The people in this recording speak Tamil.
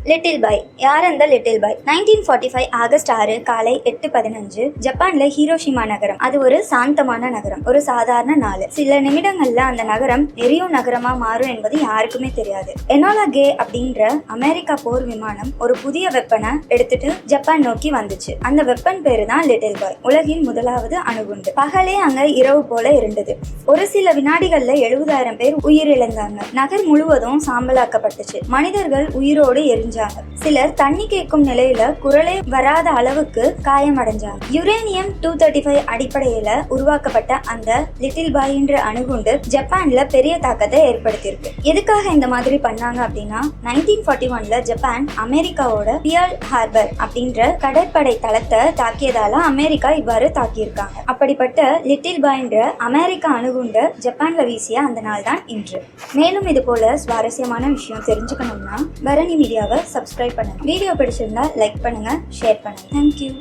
Little boy. யார் அந்த லிட்டில் பாய்? 1945 ஆகஸ்ட் 6 காலை 8:15 ஜப்பான்ல ஹீரோஷிமா நகரம். அது ஒரு சாந்தமான நகரம், ஒரு சாதாரண நாள். சில நிமிடங்கள்ல அந்த நகரம் எரியும் நகரமா மாறும் என்பது யாருக்குமே தெரியாது. எனோலா கே அப்படின்ற அமெரிக்கா போர் விமானம் ஒரு புதிய வெப்பனை எடுத்துட்டு ஜப்பான் நோக்கி வந்துச்சு. அந்த வெப்பன் பேரு தான் லிட்டில் பாய். உலகின் முதலாவது அணுகுண்டு. பகலே அங்க இரவு போல இருந்தது. ஒரு சில வினாடிகள்ல 70,000 பேர் உயிரிழந்தாங்க. நகர் முழுவதும் சாம்பலாக்கப்பட்டுச்சு. மனிதர்கள் உயிரோடு எரிஞ்சாங்க. சிலர் தண்ணி கேட்கும் நிலையில குரலே வராத அளவுக்கு காயமடைஞ்சாங்க. யுரேனியம் 235 அடிப்படையில உருவாக்கப்பட்ட அந்த லிட்டில் பாய் என்ற அணுகுண்டு ஜப்பான்ல பெரிய தாக்கத்தை ஏற்படுத்தியிருக்கு. எதுக்காக இந்த மாதிரி பண்ணாங்க அப்படின்னா, 1941ல ஜப்பான் அமெரிக்காவோட பியர்ல் ஹார்பர் அப்படின்ற கடற்படை தளத்தை தாக்கியதால அமெரிக்கா இவ்வாறு தாக்கியிருக்காங்க. அப்படிப்பட்ட லிட்டில் பாய் என்ற அமெரிக்க அணுகுண்ட ஜப்பான்ல வீசிய அந்த நாள் தான் இன்று. மேலும் இது போல சுவாரஸ்யமான விஷயம் தெரிஞ்சுக்கணும்னா பரணி மீடியாவை சப்ஸ்கிரைப் பண்ணுங்க. வீடியோ பிடிச்சிருந்தா லைக் பண்ணுங்க, ஷேர் பண்ணுங்க. தேங்க்யூ.